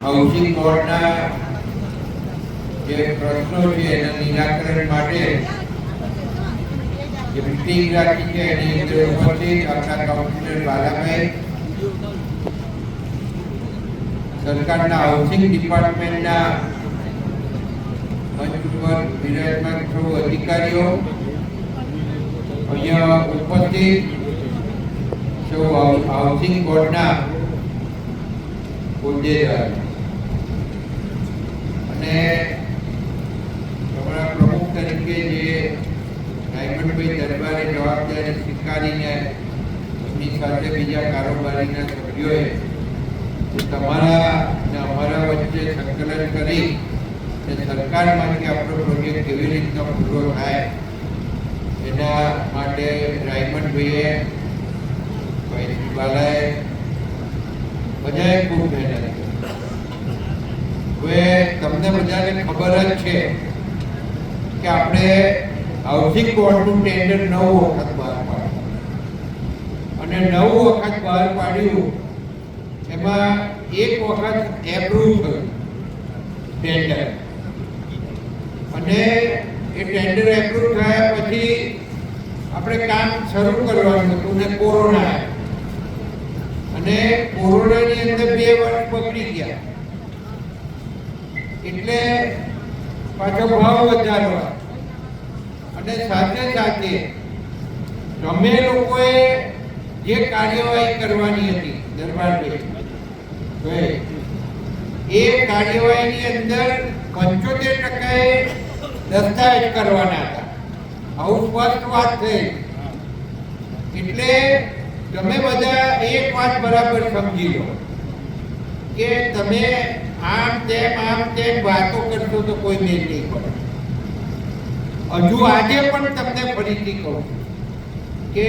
Housing બોર્ડના જે પ્રશ્નો છે એના નિરાકરણ માટે જે મીટિંગ રાખી છે એની અંદર ઉપસ્થિત આપણા કાઉન્સિલર બાલાભાઈ, સરકારના હાઉસિંગ ડિપાર્ટમેન્ટના મંચ ઉપર બિરાજમાન સૌ અધિકારીઓ, અહીંયા ઉપસ્થિત સૌ હાઉસિંગ બોર્ડના હોદ્દેદાર અને તમારા પ્રમુખ તરીકે જે રાયમંડભાઈ દરબારે જવાબદારી સ્વીકારીને એમની સાથે બીજા કારોબારીના સભ્યોએ તમારા અને અમારા વચ્ચે સંકલન કરી અને સરકારમાંથી આપણો પ્રોજેક્ટ કેવી રીતના પૂરો થાય એના માટે રાયમંડભાઈએ, ભાઈ બાલાએ બધાએ ખૂબ મહેનત. હવે તમને બધાને ખબર જ છે કે આપણે હાઉસિંગ બોર્ડનું ટેન્ડર 9 વખત બહાર પાડ્યું અને 9 વખત બહાર પાડ્યું એમાં એક વખત એપ્રુવ થયું ટેન્ડર અને એ ટેન્ડર એપ્રુવ થયા પછી આપણે કામ શરૂ કરવાનું હતું ને કોરોના અને કોરોનાની અંદર 2 વર્ષ પકડી ગયા એટલે પાછો ભાવ વધારવા અને સાથે સાથે તમે લોકોએ જે કાર્યવાહી કરવાની હતી દરબારભાઈ, એ કાર્યવાહીની અંદર 75% દસ્તાવેજ કરવાના હતા. આવું સ્પષ્ટ વાત થઈ. એટલે તમે બધા એક વાત બરાબર સમજી લો કે તમે આમ તેમ વાતો કરશો તો કોઈ મેળ નહીં પડે. હજુ આજે પણ તમને ફરીથી કહું કે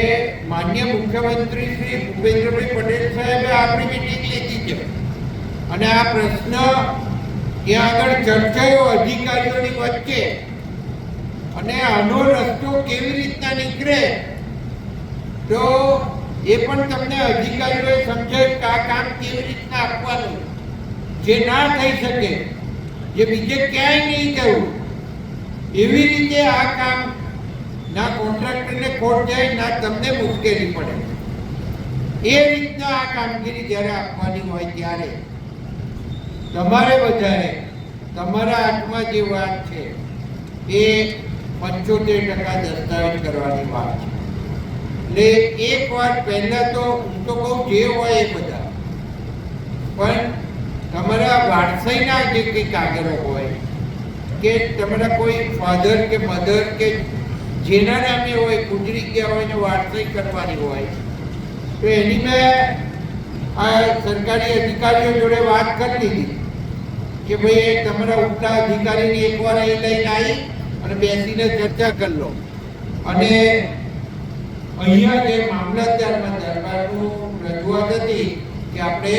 માન્ય મુખ્યમંત્રી શ્રી ભૂપેન્દ્રભાઈ પટેલ સાહેબે આપણી મીટિંગ લીધી છે અને આ પ્રશ્ન ત્યાં આગળ ચર્ચાયો અધિકારીઓની વચ્ચે અને આનો રસ્તો કેવી રીતના નીકળે તો એ પણ તમને અધિકારીઓએ સમજાવ્યું કે આ કામ કેવી રીતના આપવાનું, જે ના થઈ શકે, જે બીજે ક્યાંય નહીં થયું એવી રીતે આ કામ ના કોન્ટ્રાક્ટરને ખોટ જાય ના તમને મુશ્કેલી પડે એ રીતના આ કામગીરી જ્યારે આપવાની હોય ત્યારે તમારે વધારે તમારા હાથમાં જે વાત છે એ 75% દસ્તાવેજ કરવાની વાત છે. એટલે એક વાર પહેલા તો હું તો કહું જે હોય એ બધા, પણ તમારા વારસાઈના જે કંઈ કાગળો હોય કે તમારા કોઈ ફાધર કે મધર કે જેના નામે હોય, ગુજરી ગયા હોય ને વારસાઈ કરવાની હોય તો એની મેં આ સરકારી અધિકારીઓ જોડે વાત કરી લીધી કે ભાઈ તમારા ઉપલા અધિકારીની એકવાર અહીં લઈને આવી અને બેસીને ચર્ચા કરી લો અને અહીંયા જે મામલતદારમાં દરબારનું રજૂઆત હતી કે આપણે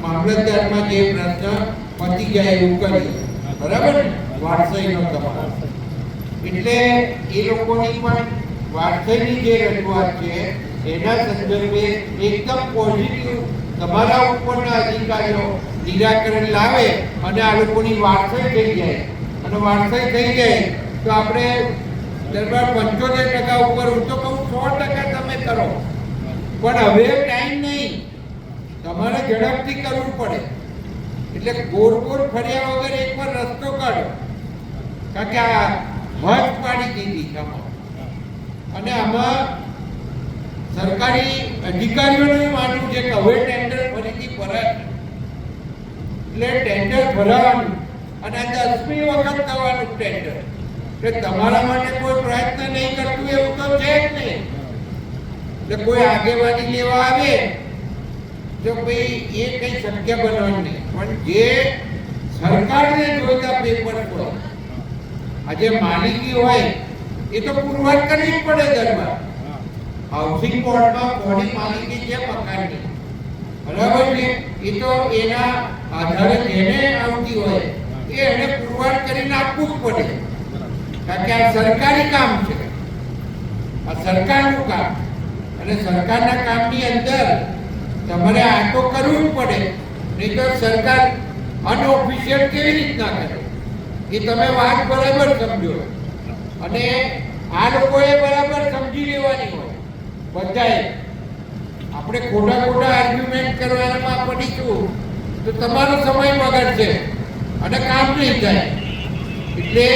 મામલતદારમાં જે પ્રશ્ન પતી જાય એવું કરીએ, બરાબર ને, વારસાઈનો તમારો. એટલે એ લોકોની પણ વારસાઈની જે રજૂઆત છે એના સંદર્ભે એકદમ પોઝિટિવ તમારા ઉપરના અધિકારીઓ નિરાકરણ લાવે અને આ લોકોની વારસાઈ થઈ જાય અને વારસાઈ થઈ જાય તો આપણે દરબાર 75% ઉપર, હું તો કહું 100% તમે કરો, પણ હવે ટાઈમ નહીં, તમારે ઝડપથી કરવું પડે. એટલે ગોળ ફર્યા વગર એકવાર રસ્તો કાઢો, કારણ કે આ મત પાડી દીધી છે અને આમાં સરકારી અધિકારીઓને માનવું છે કે હવે ટેન્ડર ફરીથી ભરાય એટલે ટેન્ડર ભરાવાનું અને 10મી વખત થવાનું ટેન્ડર. એટલે તમારા માટે કોઈ પ્રયત્ન નહીં કરતું એવું તો છે જ નહીં. એટલે કોઈ આગેવાની લેવા આવે તો ભાઈ એ કંઈ શક્ય બનવાનું નહીં. પણ જે સરકારને જોઈતા પેપર હોય, આજે માલિકી હોય એ તો પુરવાર કરવી જ પડે. દરબાર હાઉસિંગ બોર્ડમાં કોની માલિકી છે મકાનની, બરાબર છે, એ તો એના આધારે જેને આવતી હોય એ એને પુરવાર કરીને આપવું જ પડે, કારણ કે આ સરકારી કામ છે, આ સરકારનું કામ અને સરકારના કામની અંદર તમારે આ તો કરવું જ પડે, નહીં તો સરકાર અનઓફિશિયલ કેવી રીતના કરે કે તમે વાત બરાબર સમજો અને આ લોકોએ બરાબર સમજી લેવાની હોય બધાએ. આપણે ખોટા ખોટા આર્ગ્યુમેન્ટ કરવામાં પડીશું તો તમારો સમય બગડશે અને કામ નહીં થાય. એટલે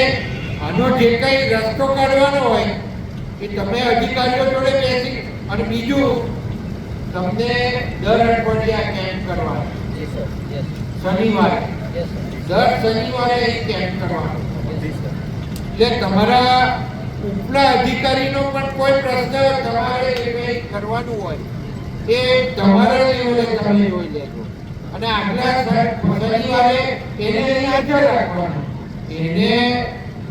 આનો જે કંઈ રસ્તો કાઢવાનો હોય એ તમે અધિકારીઓ જોડે બેસી અને બીજું તમને દર અઠવાડિયા કેમ્પ કરવાનો શનિવારે દર શનિવારે કેમ્પ કરવાનો એટલે તમારા ઉપલા અધિકારીનો પણ કોઈ પ્રશ્ન તમારે કરવાનું હોય એ તમારા લેવલે તમે જોઈ લેજો અને આગલા શનિવારે એને હાજર રાખવાનું એને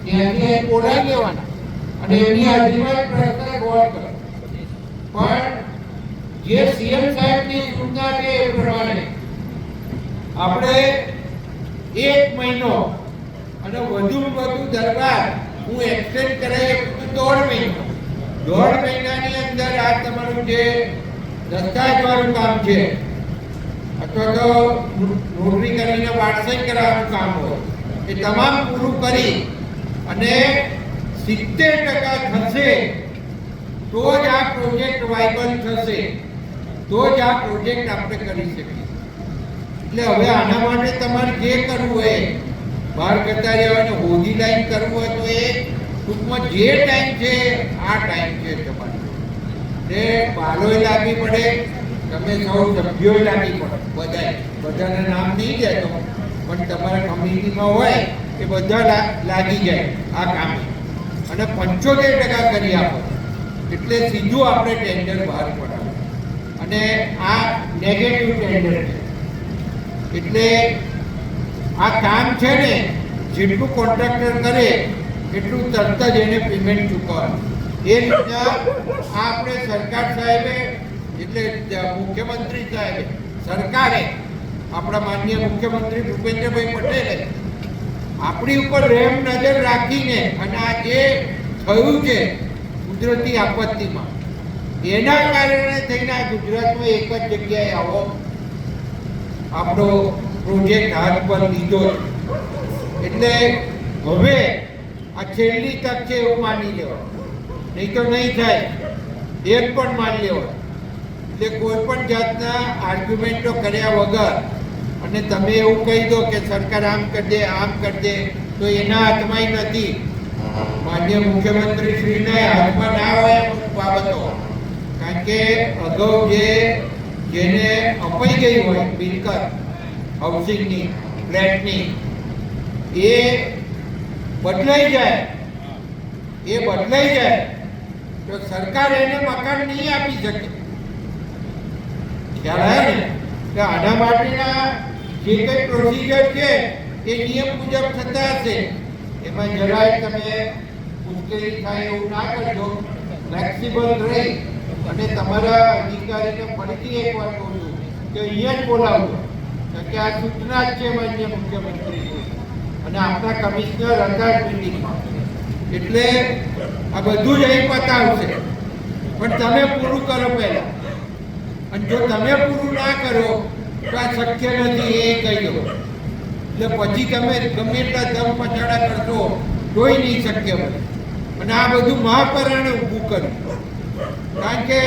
ત્યાંથી બોલાવી લેવાના અને એની હાજરીમાં પ્રશ્ન સોલ્વ કરો. પણ જે સીએમ સાહેબની સૂચના છે એ પ્રમાણે આપણે 1 મહિનો અને વધુ દરબાર હું એક્સટેન્ડ કરાવી 1.5 મહિનો. 1.5 મહિનાની અંદર આ તમારું જે દસ્તાવેજવાળું કામ છે અથવા તો નોટરી કરીને વાટસઈ કરાવવાનું કામ હોય એ તમામ પૂરું કરી અને 70% થશે તો જ આ પ્રોજેક્ટ વાયબલ થશે, તો જ આ પ્રોજેક્ટ આપણે કરી શકીએ. એટલે હવે આના માટે તમારે જે કરવું હોય બહાર કરતા રહેવાનું હોદી લાઈન કરવું હોય તો એ ટૂંકમાં જે ટાઈમ છે આ ટાઈમ છે તમારે એ બાલોય લાગવી પડે, તમે સૌ સભ્યોય લાગવી પડે, બધાના નામ નહીં જાય પણ તમારા કમ્યુનિટીમાં હોય એ બધા લાગી જાય આ કામ અને 75% કરી આપો એટલે સીધું આપણે ટેન્ડર બહાર પડાવે અને આ નેગેટિવ ટેન્ડર છે. એટલે આ કામ છે ને જેટલું કોન્ટ્રાક્ટર કરે એટલું તરત જ એને પેમેન્ટ ચૂકવવાનું. એ રીતના આપણે સરકાર સાહેબે એટલે મુખ્યમંત્રી સાહેબે સરકારે આપણા માનનીય મુખ્યમંત્રી ભૂપેન્દ્રભાઈ પટેલે આપણી ઉપર રહેમ નજર રાખીને અને આ જે થયું છે કુદરતી આપત્તિમાં એના કારણે થઈને આ ગુજરાતમાં એક જ જગ્યાએ આવો આપણો પ્રોજેક્ટ હાથ પર લીધો છે. એટલે હવે આ છેલ્લી તક છે એવું માની લેવાનું, નહીં તો નહીં થાય એક પણ માની લેવાનું. એટલે કોઈ પણ જાતના આર્ગ્યુમેન્ટો કર્યા વગર અને તમે એવું કહી દો કે સરકાર આમ કરી દે આમ કરી દે તો એના હાથમાં નથી. માન્ય મુખ્યમંત્રી શ્રીને હાથમાં ના હોય બાબતો, કારણ કે અગાઉ જેને અપાઈ ગઈ હોય મિલકત હાઉસિંગની ફ્લેટની એ બદલાઈ જાય તો સરકાર એને મકાન નહીં આપી શકે. ખ્યાલ આવે ને કે આના માટેના જે કંઈ પ્રોસિજર છે એ નિયમ મુજબ થતા હશે, એમાં જરાય તમે મુશ્કેલી થાય એવું ના કરજો. ફ્લેક્સિબલ રહી અને તમારા અધિકારીને ફરીથી એક વાર કહું છું કે અહીંયા જ બોલાવજો કે આ સૂચના જ છે માન્ય મુખ્યમંત્રી અને આપણા કમિશનર હતા મિટિંગમાં. એટલે આ બધું જ અહીં પતાવશે પણ તમે પૂરું કરો પહેલા. અને જો તમે પૂરું ના કરો તો આ શક્ય નથી એ કહી દો. એટલે પછી તમે ગમે એટલા દમ પછાડા કરશો તોય નહીં શક્ય બને. અને આ બધું મહાપરાણે ઊભું કર્યું કારણ કે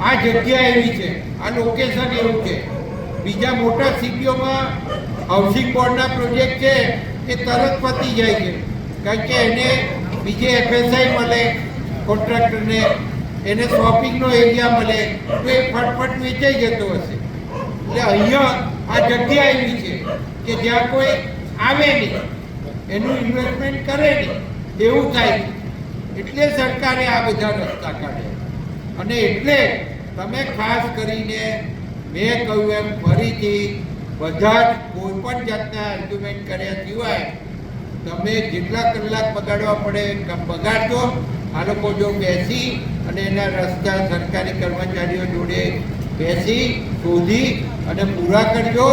આ જગ્યા એવી છે, આ લોકેશન એવું છે. બીજા મોટા સિટીઓમાં હાઉસિંગ બોર્ડના પ્રોજેક્ટ છે એ તરત પતી જાય છે કારણ કે એને બીજે એફએસઆઈ મળે, કોન્ટ્રાક્ટરને એને શોપિંગનો એરિયા મળે તો એ ફટફટ વેચાઈ જતો હશે. એટલે અહીંયા આ જગ્યા એવી છે કે જ્યાં કોઈ આવે નહીં, એનું ઇન્વેસ્ટમેન્ટ કરે નહીં એવું થાય. એટલે સરકારે આ બધા રસ્તા કાઢ્યા અને એટલે તમે ખાસ કરીને મેં કહ્યું એમ ફરીથી બધા જ કોઈ પણ જાતના આર્ગ્યુમેન્ટ કર્યા સિવાય તમે જેટલા કલાક બગાડવા પડે બગાડજો. આ લોકો જો બેસી અને એના રસ્તા સરકારી કર્મચારીઓ જોડે બેસી શોધી અને પૂરા કરજો.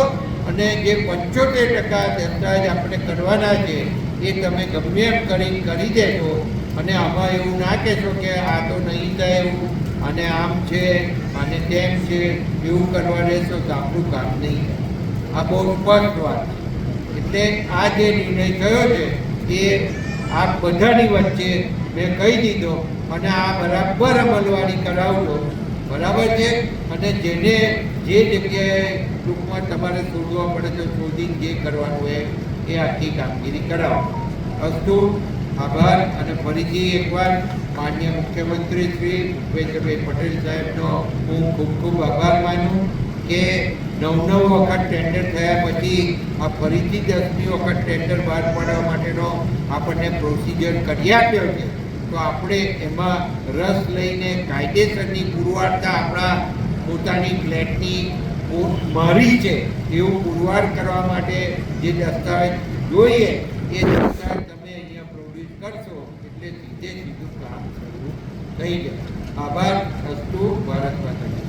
અને જે 75% દસ્તાવેજ આપણે કરવાના છે એ તમે ગમે એમ કરી દેજો. અને આમાં એવું ના કહેશો કે આ તો નહીં થાય એવું અને આમ છે અને તેમ છે એવું કરવા રહેશો તો આપણું કામ નહીં થાય. આ બહુ સ્પષ્ટ વાત છે. એટલે આ જે નિર્ણય થયો છે એ આ બધાની વચ્ચે મેં કહી દીધો અને આ બરાબર અમલવારી કરાવજો, બરાબર છે. અને જેને જે જગ્યાએ ટૂંકમાં તમારે શોધવા પડે તો શોધીને જે કરવાનું હોય એ આખી કામગીરી કરાવો. અસ્તુ, આભાર. અને ફરીથી એકવાર માનનીય મુખ્યમંત્રી શ્રી ભૂપેન્દ્રભાઈ પટેલ સાહેબનો હું ખૂબ ખૂબ આભાર માનું કે 9 વખત ટેન્ડર થયા પછી આ ફરીથી 10મી વખત ટેન્ડર બહાર પાડવા માટેનો આપણને પ્રોસિજર કરી આપ્યો છે. તો આપણે એમાં રસ લઈને કાયદેસરની પુરવારતા આપણા પોતાની ફ્લેટની મારી છે એવું પુરવાર કરવા માટે જે દસ્તાવેજ જોઈએ એ દસ્તાવેજ તમે અહીંયા પ્રોડ્યુસ કરશો એટલે સીધું કામ શરૂ થઈ જાય. આભાર. અસ્તુ. ભારત માતા.